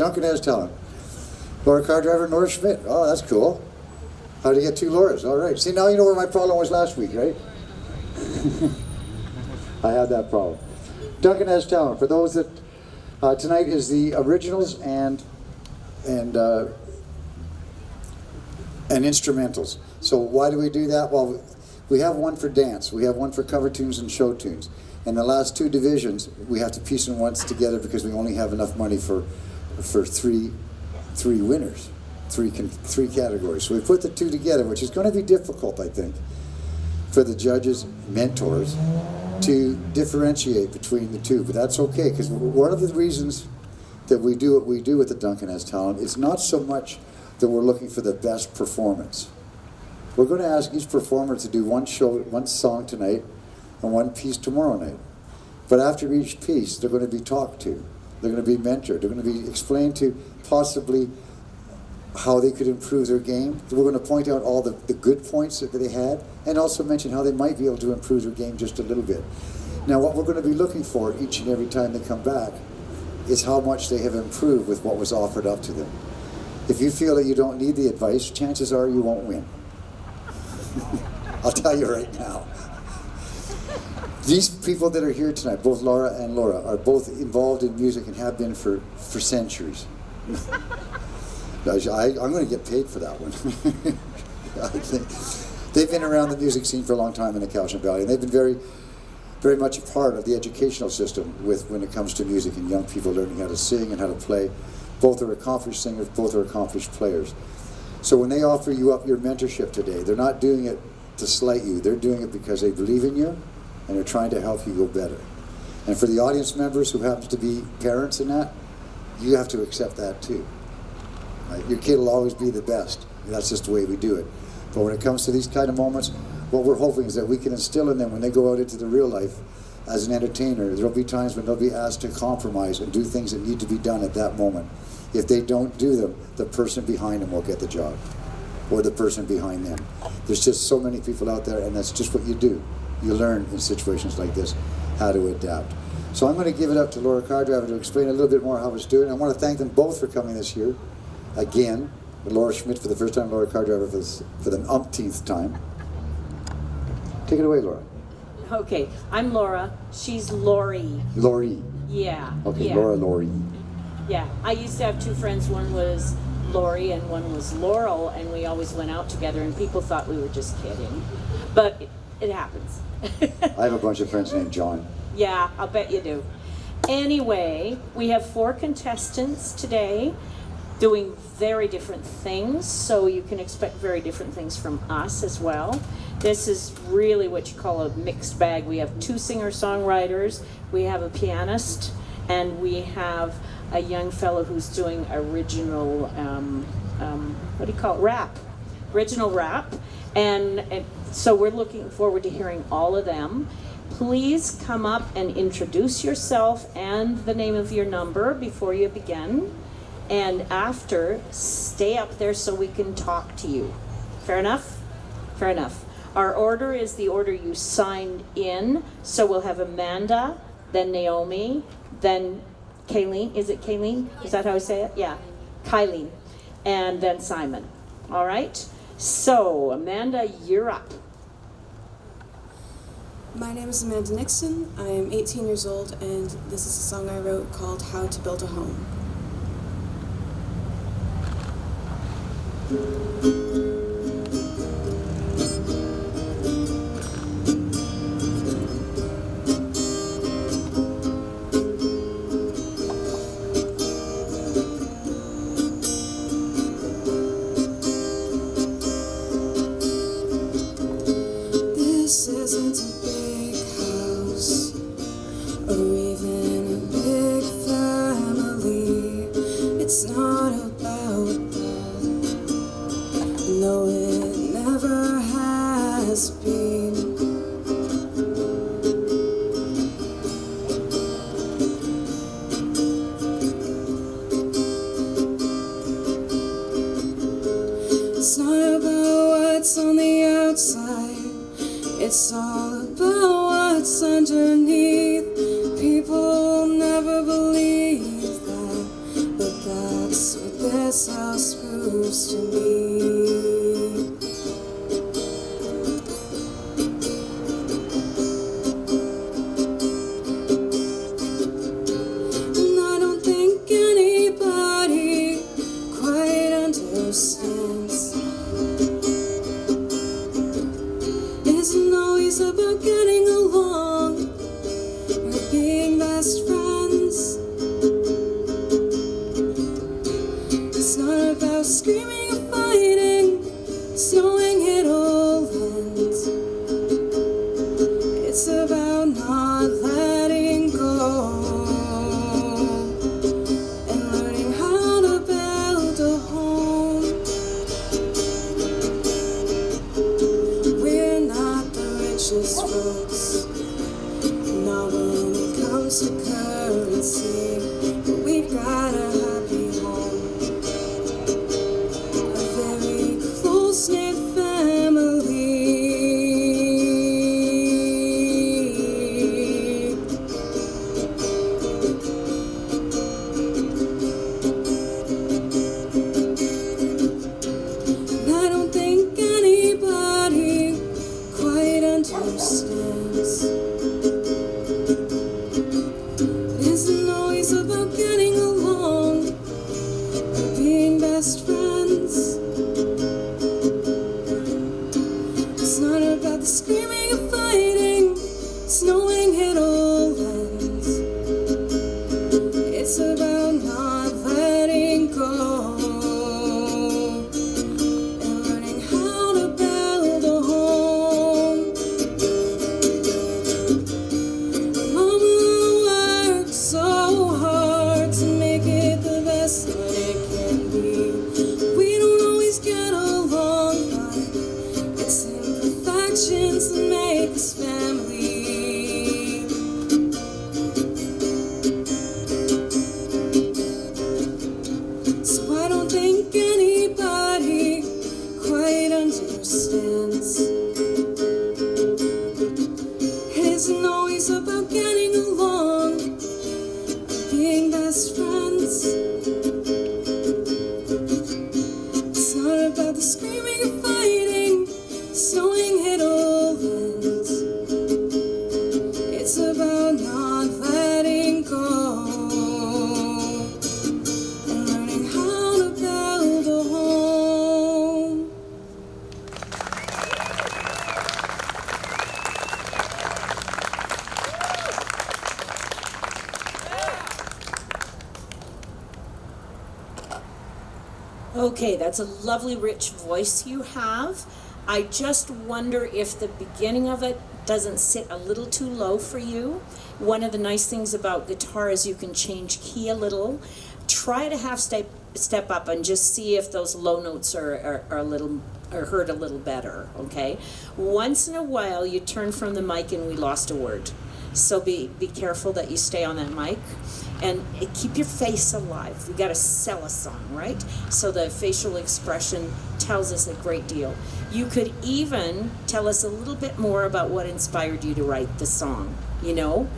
Duncan has talent. Laura car driver, and Laura Schmidt. Oh, that's cool. How do you get two Lauras? All right. See, now you know where my problem was last week, right? I had that problem. Duncan has talent. For those that tonight is the originals and instrumentals. So why do we do that? Well, we have one for dance. We have one for cover tunes and show tunes. And the last two divisions, we have to piece them once together because we only have enough money for three winners, three categories. So we put the two together, which is going to be difficult, I think, for the judges, mentors, to differentiate between the two. But that's okay, because one of the reasons that we do what we do with the Duncan Has Talent is not so much that we're looking for the best performance. We're going to ask each performer to do one song tonight and one piece tomorrow night. But after each piece, they're going to be talked to. They're going to be mentored. They're going to be explained to possibly how they could improve their game. We're going to point out all the good points that they had and also mention how they might be able to improve their game just a little bit. Now, what we're going to be looking for each and every time they come back is how much they have improved with what was offered up to them. If you feel that you don't need the advice, chances are you won't win. I'll tell you right now. These people that are here tonight, both Laura and Laura, are both involved in music and have been for centuries. I'm going to get paid for that one. I think they've been around the music scene for a long time in the Cowichan Valley, and they've been very, very much a part of the educational system when it comes to music and young people learning how to sing and how to play. Both are accomplished singers, both are accomplished players. So when they offer you up your mentorship today, they're not doing it to slight you. They're doing it because they believe in you and they're trying to help you go better. And for the audience members who happen to be parents in that, you have to accept that too. Right? Your kid will always be the best. That's just the way we do it. But when it comes to these kind of moments, what we're hoping is that we can instill in them when they go out into the real life as an entertainer, there'll be times when they'll be asked to compromise and do things that need to be done at that moment. If they don't do them, the person behind them will get the job, or the person behind them. There's just so many people out there, and that's just what you do. You learn in situations like this how to adapt. So I'm going to give it up to Laura Cardriver to explain a little bit more how it's doing. I want to thank them both for coming this year. Again, Laura Schmidt for the first time, Laura Cardriver for the umpteenth time. Take it away, Laura. Okay, I'm Laura. She's Lori. Lori. Yeah. Okay, yeah. Laura, Lori. Yeah, I used to have two friends. One was Lori and one was Laurel, and we always went out together, and people thought we were just kidding. But it happens. I have a bunch of friends named John. Yeah, I'll bet you do. Anyway, we have 4 contestants today doing very different things, so you can expect very different things from us as well. This is really what you call a mixed bag. We have 2 singer-songwriters, we have a pianist, and we have a young fellow who's doing original, what do you call it, rap, original rap. And so we're looking forward to hearing all of them. Please come up and introduce yourself and the name of your number before you begin. And after, stay up there so we can talk to you. Fair enough? Fair enough. Our order is the order you signed in. So we'll have Amanda, then Naomi, then Kayleen. Is it Kayleen? Is that how I say it? Yeah. Kylene. And then Simon. All right? So, Amanda, you're up. My name is Amanda Nixon. I'm 18 years old, and this is a song I wrote called How to Build a Home. This isn't a big house or even a big family. It's not about that. No, it never has been. It's not about what's on the outside. It's all about what's underneath. People never believe that, but that used to be. And I don't think anybody quite understands. Isn't always about getting along or being best friends. It's not about screaming or fighting, it's knowing it all ends. It's about not letting go and learning how to build a home. We're not the richest folks, not when it comes to currency, but we've got a happy home. Close-knit family. And I don't think anybody quite understands. It isn't always about getting along or being best friends. It's not about the screaming and fighting, it's knowing it all ends. It's about not letting go and learning how to build a home. Mama works so hard to make it the best that it can be. We don't always get along, but it's imperfections that make us family. So I don't think anybody quite understands. It isn't always about getting along or being best friends. It's not about the screaming and fighting, it's knowing it all ends. It's about not letting go and learning how to build a home. Okay, that's a lovely, rich voice you have. I just wonder if the beginning of it doesn't sit a little too low for you. One of the nice things about guitar is you can change key a little. Try to half step up and just see if those low notes are a little are heard a little better. Okay. Once in a while, you turn from the mic and we lost a word. So be careful that you stay on that mic. And keep your face alive. We got to sell a song, right? So the facial expression tells us a great deal. You could even tell us a little bit more about what inspired you to write the song, you know?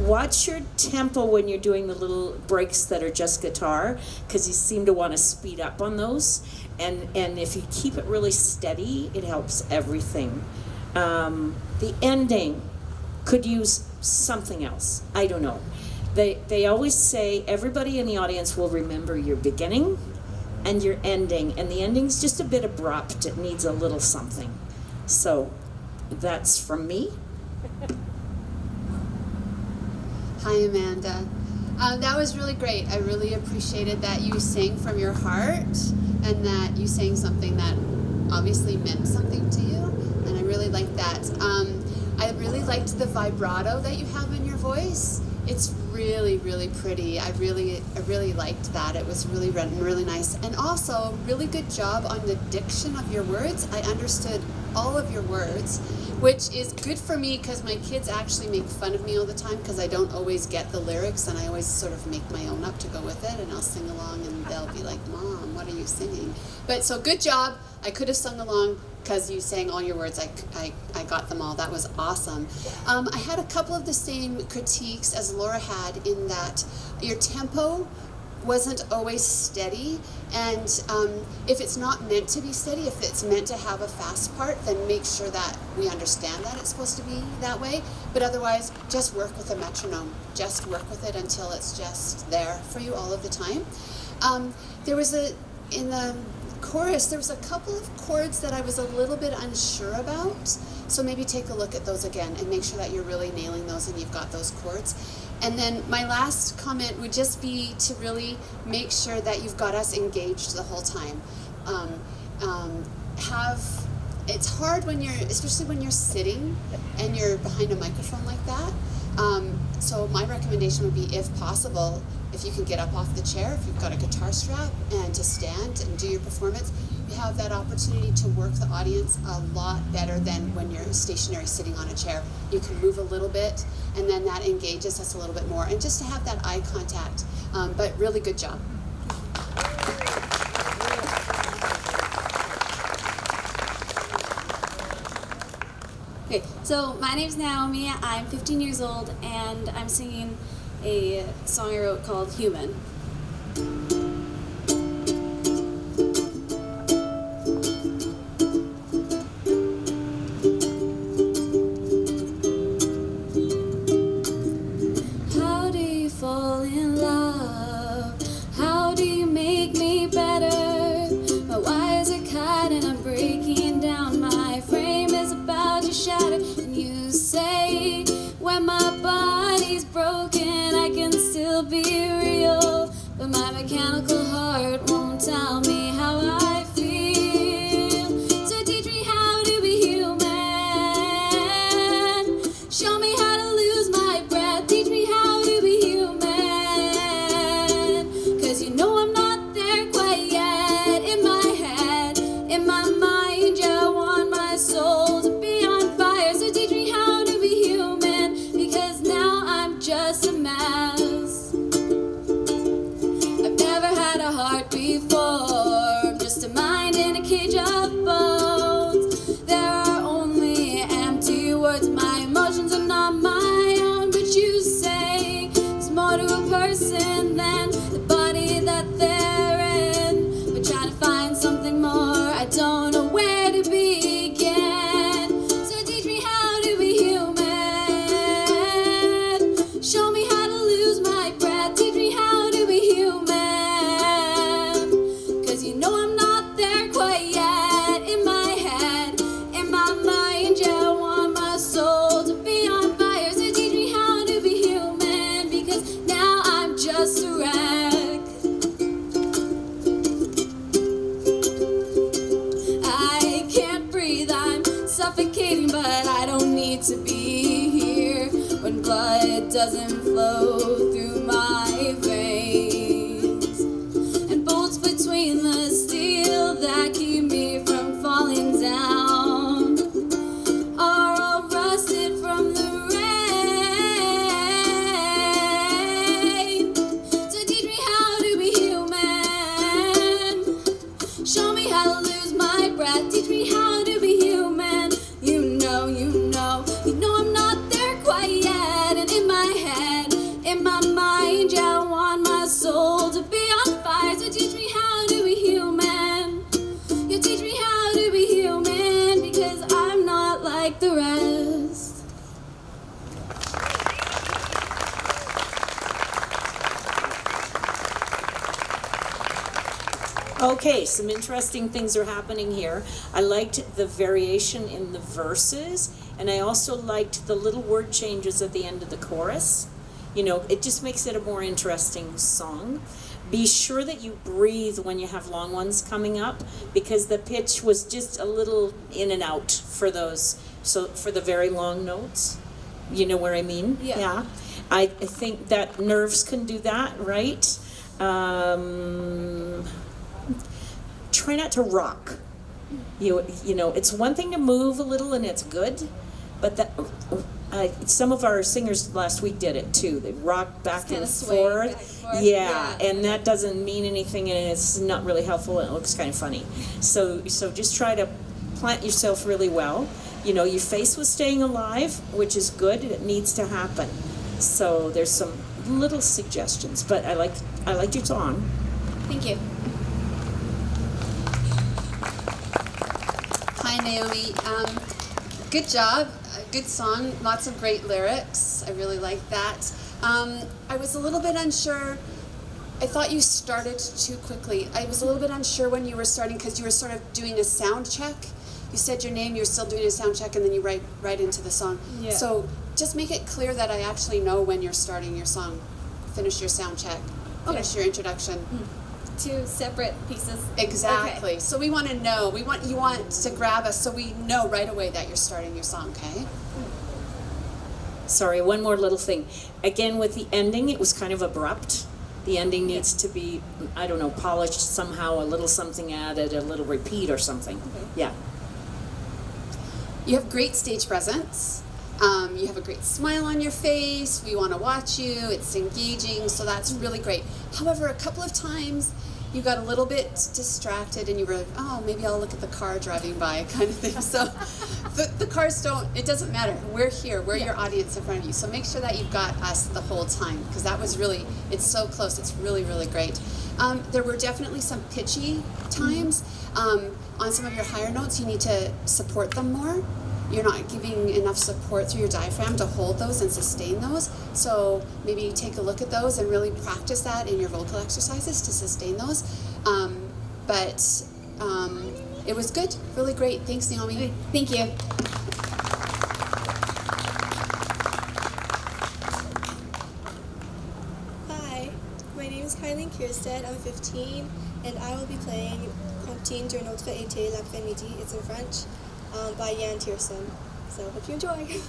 Watch your tempo when you're doing the little breaks that are just guitar, because you seem to want to speed up on those. And if you keep it really steady, it helps everything. The ending could use something else. I don't know. They always say everybody in the audience will remember your beginning and your ending, and the ending's just a bit abrupt. It needs a little something. So that's from me. Hi, Amanda. That was really great. I really appreciated that you sang from your heart and that you sang something that obviously meant something to you, and I really liked that. I really liked the vibrato that you have in your voice. It's really, really pretty. I really liked that. It was really written really nice. And also, really good job on the diction of your words. I understood all of your words, which is good for me because my kids actually make fun of me all the time because I don't always get the lyrics, and I always sort of make my own up to go with it, and I'll sing along and they'll be like, Mom, what are you singing? But so good job. I could have sung along because you sang all your words. I got them all. That was awesome. I had a couple of the same critiques as Laura had, in that your tempo wasn't always steady, and if it's not meant to be steady, if it's meant to have a fast part, then make sure that we understand that it's supposed to be that way. But otherwise, just work with a metronome. Just work with it until it's just there for you all of the time. In the chorus, there was a couple of chords that I was a little bit unsure about, so maybe take a look at those again and make sure that you're really nailing those and you've got those chords. And then my last comment would just be to really make sure that you've got us engaged the whole time. It's hard when especially when you're sitting and you're behind a microphone like that. So my recommendation would be, if possible, if you can get up off the chair, if you've got a guitar strap, and to stand and do your performance, you have that opportunity to work the audience a lot better than when you're stationary sitting on a chair. You can move a little bit, and then that engages us a little bit more, and just to have that eye contact. But really good job. Okay, so my name's Naomi, I'm 15 years old, and I'm singing a song I wrote called Human. How do you fall in love? How do you make me better? My wires are cut and I'm breaking down. My frame is about to shatter. And you say, when my body's broken, I can still be real. But my mechanical heart won't tell me how I feel. So teach me how to be human. Show me how to lose my breath. Teach me how to be human. 'Cause you know I'm not there quite yet. In my head, in my mind, yeah, I want my soul to be on fire. So teach me how to be human, because now I'm just a mess. I've never had a heart before. I'm just a mind in a cage of bones. There are only empty words. My emotions are not my own. But you say there's more to a person than the body that they're in. But trying to find something more, I don't know where to begin. So teach me how to be human. Show me how to lose my breath. Teach me how to be human. 'Cause you know I'm not there quite yet. In my head, in my mind, yeah, I want my soul to be on fire. So teach me how to be human, because now I'm just a wreck. I can't breathe, I'm suffocating, but I don't need to be here when blood doesn't flow through my veins. And bolts between the steel that keep me from falling down are all rusted from the rain. So teach me how to be human. Show me how to lose my breath. Teach me how to be human. You know I'm not there quite yet. And in my head, in my mind, yeah, I want my soul to be on fire. So teach me how to be human. You teach me how to be human, because I'm not like the rest. Okay, some interesting things are happening here. I liked the variation in the verses, and I also liked the little word changes at the end of the chorus. You know, it just makes it a more interesting song. Be sure that you breathe when you have long ones coming up, because the pitch was just a little in and out for those, so for the very long notes. You know where I mean? Yeah. I think that nerves can do that, right? Try not to rock. You know, it's one thing to move a little and it's good, but that some of our singers last week did it too. They rocked back and forth. Yeah, and that doesn't mean anything, and it's not really helpful, and it looks kind of funny. So just try to plant yourself really well. You know, your face was staying alive, which is good. It needs to happen. So there's some little suggestions, but I liked your song. Thank you. Hi, Naomi. Good job. Good song. Lots of great lyrics. I really like that. I was a little bit unsure. I thought you started too quickly. I was a little bit unsure when you were starting because you were sort of doing a sound check. You said your name, you were still doing a sound check, and then you right into the song. Yeah. So just make it clear that I actually know when you're starting your song. Finish your sound check. Finish your introduction. Two separate pieces. Exactly. Okay. So we want to know. You want to grab us so we know right away that you're starting your song, okay? Sorry, one more little thing. Again, with the ending, it was kind of abrupt. The ending needs to be, I don't know, polished somehow, a little something added, a little repeat or something. Yeah. You have great stage presence. You have a great smile on your face. We want to watch you. It's engaging, so that's really great. However, a couple of times you got a little bit distracted and you were like, oh, maybe I'll look at the car driving by kind of thing. So the cars don't, it doesn't matter. We're here. We're your audience in front of you. So make sure that you've got us the whole time because that was really, it's so close. It's really, really great. There were definitely some pitchy times. On some of your higher notes, you need to support them more. You're not giving enough support through your diaphragm to hold those and sustain those. So maybe take a look at those and really practice that in your vocal exercises to sustain those. But it was good, really great. Thanks, Naomi. Thank you. Hi, my name is Kylie Kierstead. I'm 15, and I will be playing Comptine sur notre été l'après-midi. It's in French, by Jan Tiersen. So hope you enjoy.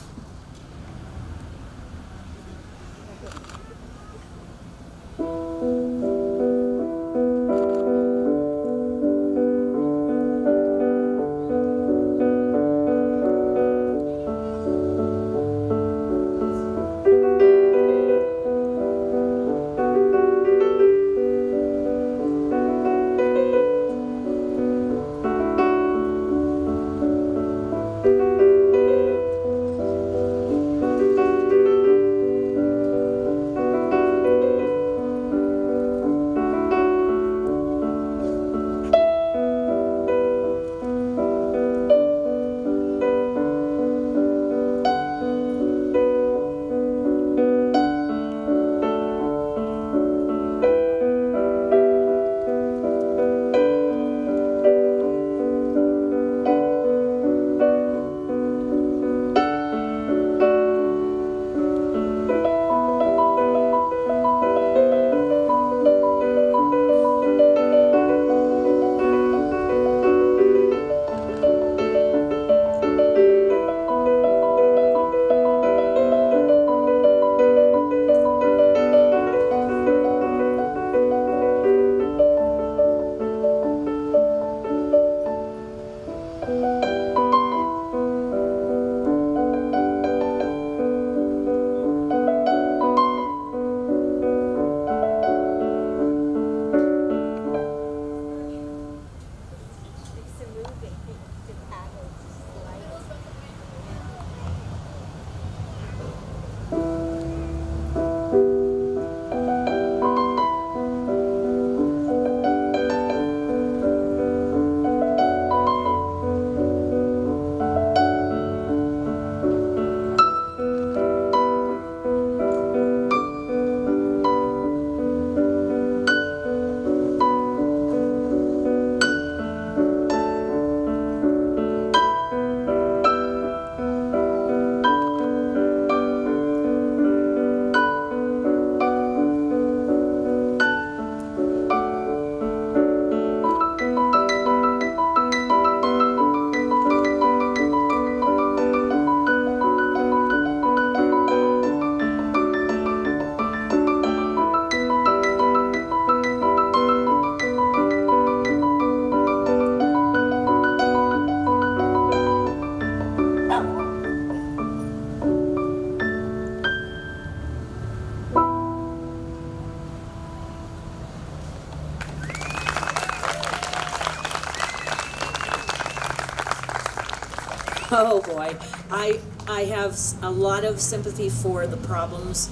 Oh boy, I have a lot of sympathy for the problems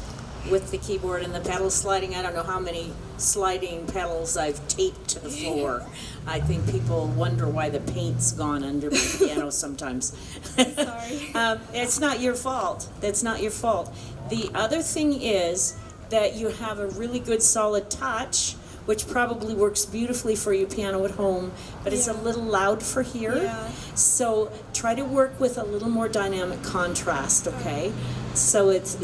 with the keyboard and the pedal sliding. I don't know how many sliding pedals I've taped to the floor. I think people wonder why the paint's gone under my piano sometimes. Sorry. It's not your fault. That's not your fault. The other thing is that you have a really good solid touch, which probably works beautifully for your piano at home, but it's a little loud for here. Yeah. So try to work with a little more dynamic contrast, okay? So it's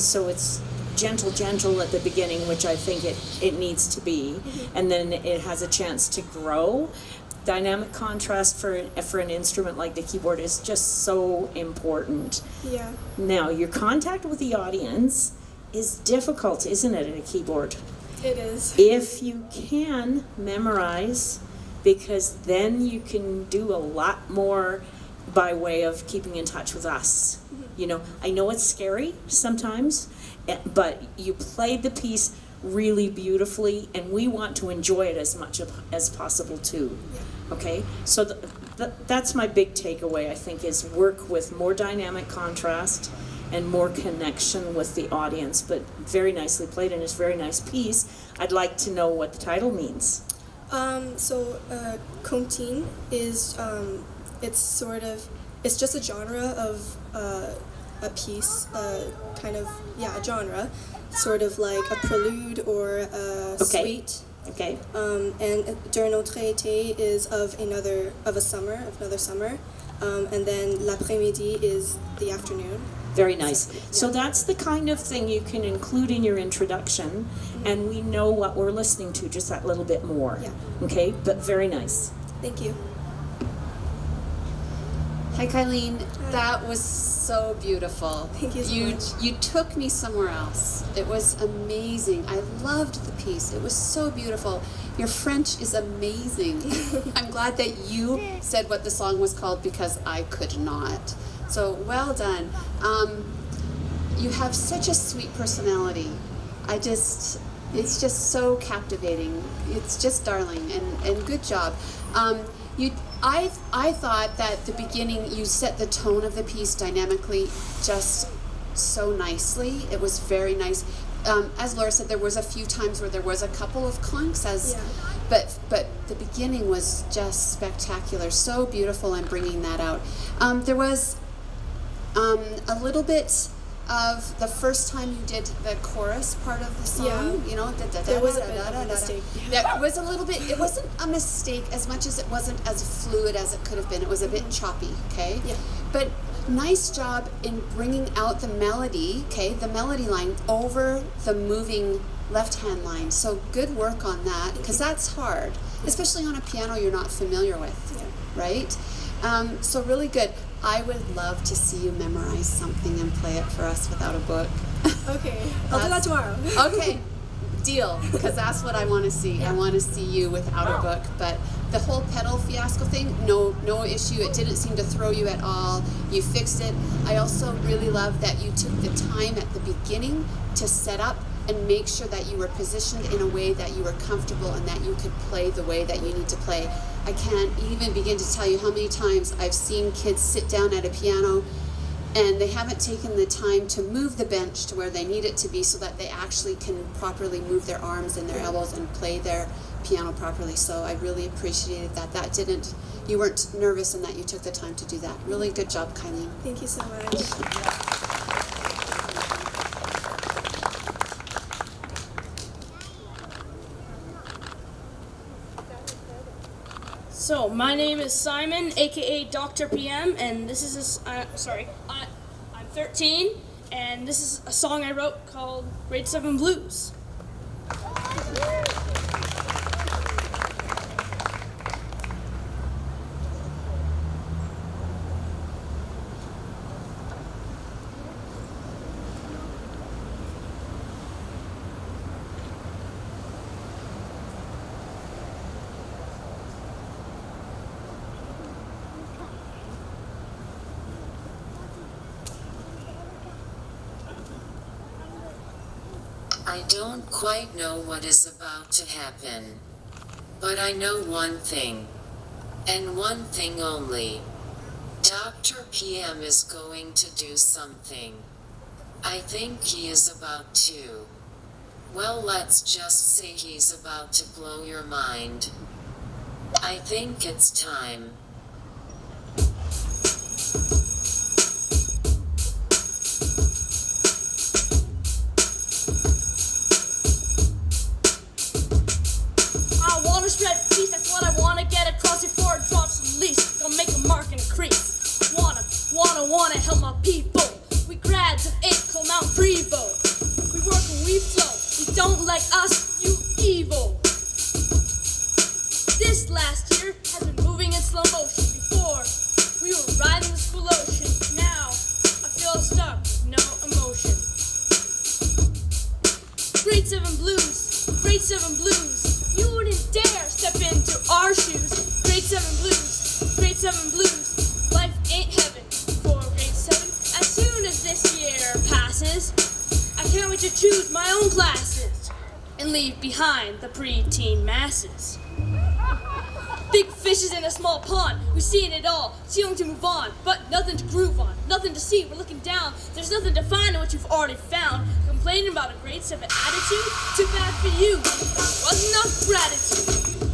gentle at the beginning, which I think it needs to be, and then it has a chance to grow. Dynamic contrast for an instrument like the keyboard is just so important. Yeah. Now, your contact with the audience is difficult, isn't it, at a keyboard? It is. If you can memorize, because then you can do a lot more by way of keeping in touch with us. You know, I know it's scary sometimes, but you played the piece really beautifully, and we want to enjoy it as much as possible too. Okay, so that's my big takeaway, I think, is work with more dynamic contrast and more connection with the audience. But very nicely played, and it's a very nice piece. I'd like to know what the title means. Comptine is, it's just a genre of a piece, kind of, a genre, sort of like a prelude or a suite. Okay. And D'un autre été is of another summer, and then l'après-midi is the afternoon. Very nice. So that's the kind of thing you can include in your introduction, and we know what we're listening to just that little bit more. Yeah. Okay, but very nice. Thank you. Hi, Kylene. That was so beautiful. Thank you so much. You took me somewhere else. It was amazing. I loved the piece. It was so beautiful. Your French is amazing. I'm glad that you said what the song was called, because I could not. So well done. You have such a sweet personality. It's just so captivating. It's just darling, and good job. I thought that the beginning you set the tone of the piece dynamically just so nicely. It was very nice. As Laura said, there was a few times where there was a couple of clunks, but the beginning was just spectacular, so beautiful, and bringing that out. There was a little bit of the first time you did the chorus part of the song, you know, there was a bit of a mistake. That was a little bit, it wasn't a mistake as much as it wasn't as fluid as it could have been. It was a bit choppy, okay? Yeah. But nice job in bringing out the melody, okay, the melody line over the moving left-hand line. So good work on that, because that's hard, especially on a piano you're not familiar with, right? So really good. I would love to see you memorize something and play it for us without a book. Okay, I'll do that tomorrow. Okay, deal, because that's what I want to see. I want to see you without a book. But the whole pedal fiasco thing, no issue. It didn't seem to throw you at all. You fixed it. I also really love that you took the time at the beginning to set up and make sure that you were positioned in a way that you were comfortable and that you could play the way that you need to play. I can't even begin to tell you how many times I've seen kids sit down at a piano and they haven't taken the time to move the bench to where they need it to be so that they actually can properly move their arms and their elbows and play their piano properly. So I really appreciated that. You weren't nervous and that you took the time to do that. Really good job, Kylene. Thank you so much. So, my name is Simon, aka Dr. PM, and this is I'm 13, and this is a song I wrote called Grade 7 Blues. I don't quite know what is about to happen. But I know one thing. And one thing only. Dr. PM is going to do something. I think he is about to. Well, let's just say he's about to blow your mind. I think it's time. I wanna spread peace, that's what I wanna get across before it drops the least. Gonna make a mark and a crease. Wanna help my people. We grads of Acol Mount Prevo. We work and we flow. You don't like us, you evil. This last year has been moving in slow motion. Before, we were riding the school ocean. Now, I feel stuck with no emotion. Grade 7 blues, grade 7 blues. You wouldn't dare step into our shoes. Grade 7 blues, grade 7 blues. Life ain't heaven for grade 7. As soon as this year passes, I can't wait to choose my own classes and leave behind the preteen masses. Big fishes in a small pond, we've seen it all, seeing to move on, but nothing to groove on, nothing to see, we're looking down, there's nothing to find in what you've already found. Complaining about a grade 7 attitude? Too bad for you, wasn't enough gratitude.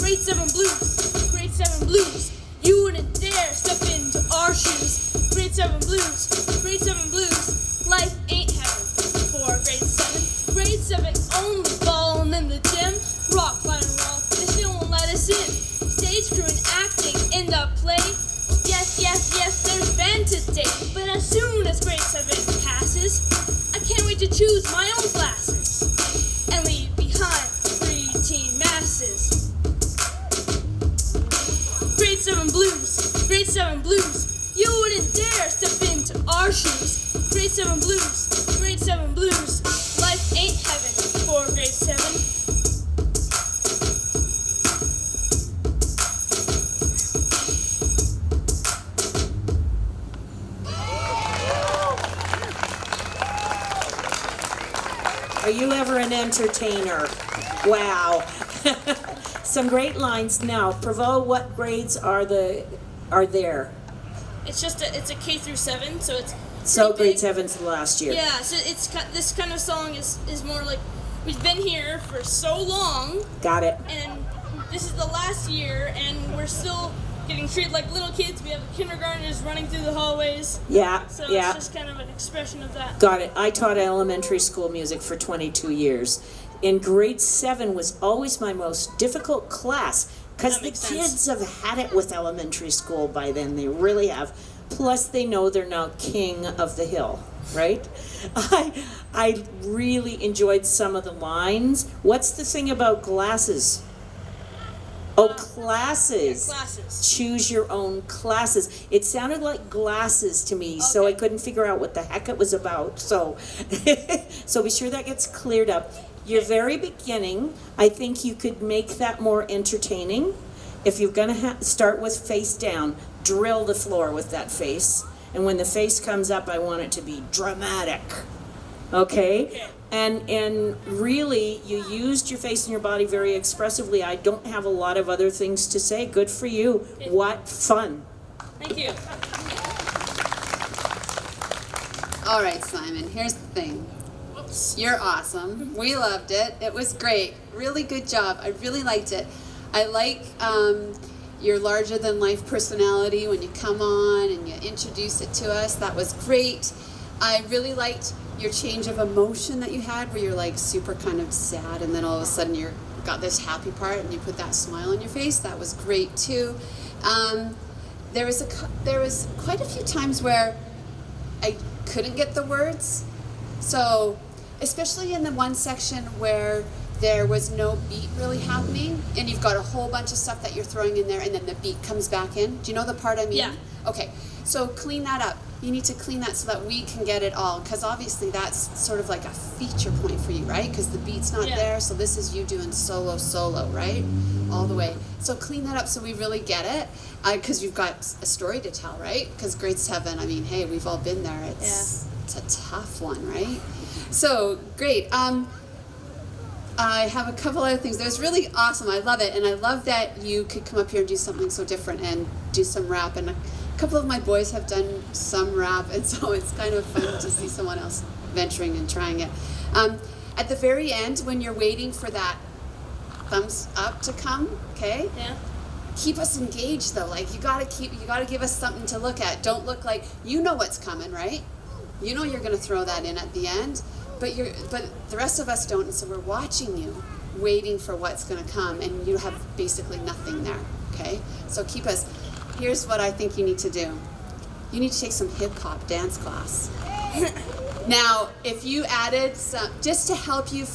Grade 7 blues, grade 7 blues, you wouldn't dare step into our shoes. Grade 7 blues, grade 7 blues, life ain't heaven for grade 7. Grade 7 only balling in the gym, rock climbing wall, they still won't let us in. Stage crew and acting in the play, yes, there's band today. But as soon as grade 7 passes, I can't wait to choose my own classes and leave behind preteen masses. Grade 7 blues, grade 7 blues, you wouldn't dare step into our shoes. Grade 7 blues, grade 7 blues, life ain't heaven for grade 7. Are you ever an entertainer? Wow. Some great lines. Now, Provo, what grades are there? It's just it's a K through 7, so it's So pretty grade big. 7's the last year. Yeah, so this kind of song is more like we've been here for so long, Got it. and this is the last year, and we're still getting treated like little kids. We have kindergartners running through the hallways, Yeah, so yeah. it's just kind of an expression of that. Got it. I taught elementary school music for 22 years. And grade 7 was always my most difficult class because That the makes sense. kids have had it with elementary school by then. They really have. Plus, they know they're now king of the hill, right? I really enjoyed some of the lines. What's the thing about glasses? Oh, classes. Classes. Choose your own classes. It sounded like glasses to me, so I Okay. couldn't figure out what the heck it was about. So, so be sure that gets cleared up. Your very beginning, I think you could make that more entertaining. If you're gonna start with face down, drill the floor with that face. And when the face comes up, I want it to be dramatic. Okay? And really, you used your face and your body very expressively. I don't have a lot of other things to say. Good for you. What fun. Thank you. All right, Simon, here's the thing. You're awesome. We loved it. It was great. Really good job. I really liked it. I like your larger-than-life personality when you come on and you introduce it to us. That was great. I really liked your change of emotion that you had where you're like super kind of sad and then all of a sudden you're got this happy part and you put that smile on your face. That was great too. There was quite a few times where I couldn't get the words. So, especially in the one section where there was no beat really happening and you've got a whole bunch of stuff that you're throwing in there and then the beat comes back in. Do you know the part I mean? Yeah. Okay, so clean that up. You need to clean that so that we can get it all, because obviously that's sort of like a feature point for you, right? Because the beat's not Yeah. there, so this is you doing solo, right? All the way. So clean that up so we really get it, because you've got a story to tell, right? Because grade 7, I mean, hey, we've all been there. It's a tough one, right? So, great. I have a couple other things. That was really awesome. I love it. And I love that you could come up here and do something so different and do some rap. And a couple of my boys have done some rap. And so it's kind of fun to see someone else venturing and trying it. At the very end, when you're waiting for that thumbs up to come, okay? Yeah. Keep us engaged though. Like you gotta give us something to look at. Don't look like you know what's coming, right? You know you're gonna throw that in at the end, but the rest of us don't, and so we're watching you, waiting for what's gonna come, and you have basically nothing there. Okay? So keep us. Here's what I think you need to do. You need to take some hip hop dance class. Now, if you added some, just to help you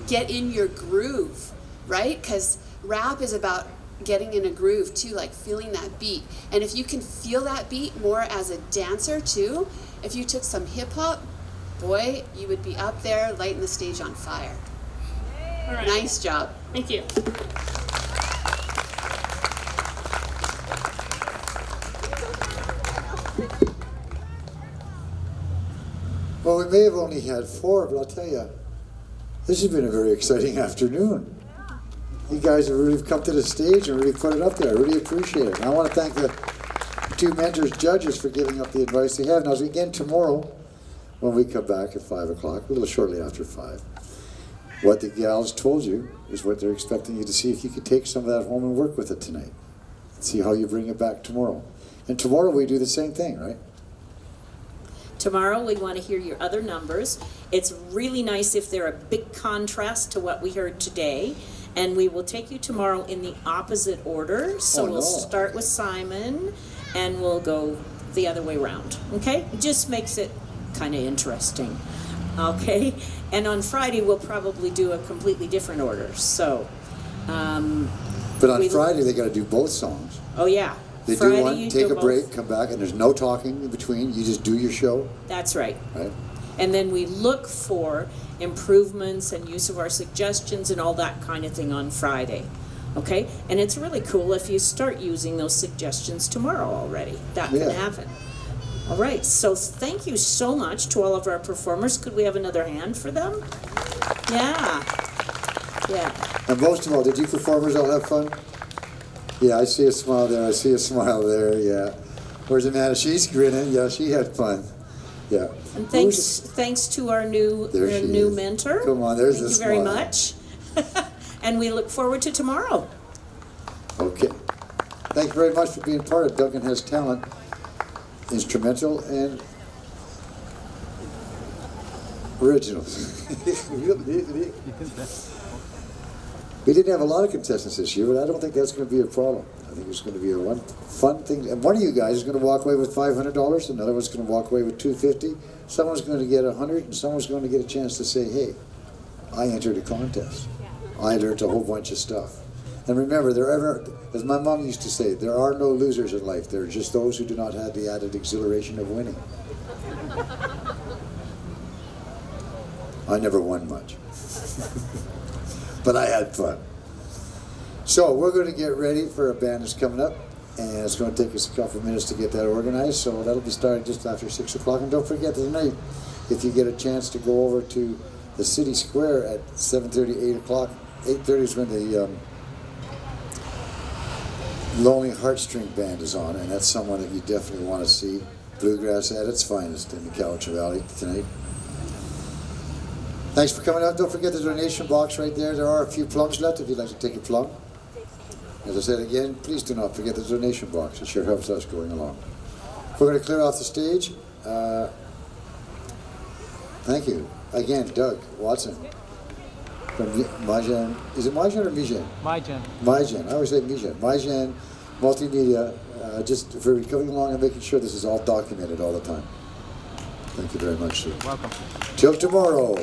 get in your groove, right? Because rap is about getting in a groove too, like feeling that beat. And if you can feel that beat more as a dancer too, if you took some hip hop, boy, you would be up there lighting the stage on fire. All right. Nice job. Thank you. Well, we may have only had 4, but I'll tell you, this has been a very exciting afternoon. You guys have really come to the stage and really put it up there. I really appreciate it. And I want to thank the 2 mentors judges for giving up the advice they have. Now, again, tomorrow, when we come back at 5 o'clock, a little shortly after 5, what the gals told you is what they're expecting you to see if you could take some of that home and work with it tonight. See how you bring it back tomorrow. And tomorrow we do the same thing, right? Tomorrow we want to hear your other numbers. It's really nice if they're a big contrast to what we heard today. And we will take you tomorrow in the opposite order. So we'll start with Simon and we'll go the other way around. Okay? It just makes it kind of interesting. Okay? And on Friday we'll probably do a completely different order. So but on Friday they got to do both songs. Oh yeah. They Friday, do one, you take do a both. break, come back, and there's no talking in between. You just do your show, That's right. right? And then we look for improvements and use of our suggestions and all that kind of thing on Friday. Okay? And it's really cool if you start using those suggestions tomorrow already. That can Yeah. happen. All right. So thank you so much to all of our performers. Could we have another hand for them? Yeah. Yeah. And most of all, did you performers all have fun? Yeah, I see a smile there. I see a smile there. Yeah. Where's Amanda? She's grinning. Yeah, she had fun. Yeah. And thanks to our new There she new is. mentor. Come on, there's Thank the you very smile. much. And we look forward to tomorrow. Okay. Thank you very much for being part of Duncan Has Talent, instrumental and original. We didn't have a lot of contestants this year, but I don't think that's going to be a problem. I think it's going to be a fun thing. And one of you guys is going to walk away with $500. Another one's going to walk away with $250. Someone's going to get $100, and someone's going to get a chance to say, "Hey, I entered a contest. I learned a whole bunch of stuff." And remember, as my mom used to say, there are no losers in life. There are just those who do not have the added exhilaration of winning. I never won much. But I had fun. So we're going to get ready for a band that's coming up, and it's going to take us a couple of minutes to get that organized, so that'll be starting just after 6 o'clock. And don't forget tonight, if you get a chance to go over to the City Square at 7:30, 8 o'clock, 8:30 is when the Lonely Heartstring Band is on, and that's someone that you definitely want to see. Bluegrass at its finest in the Cowichan Valley tonight. Thanks for coming out. Don't forget the donation box right there. There are a few plums left if you'd like to take a plum. As I said again, please do not forget the donation box. It sure helps us going along. We're going to clear off the stage. Thank you. Again, Doug Watson from Majan. Is it Majan or Mijan? Majan. Majan. I always say Mijan. Majan Multimedia, just for coming along and making sure this is all documented all the time. Thank you very much, sir. Welcome. Till tomorrow.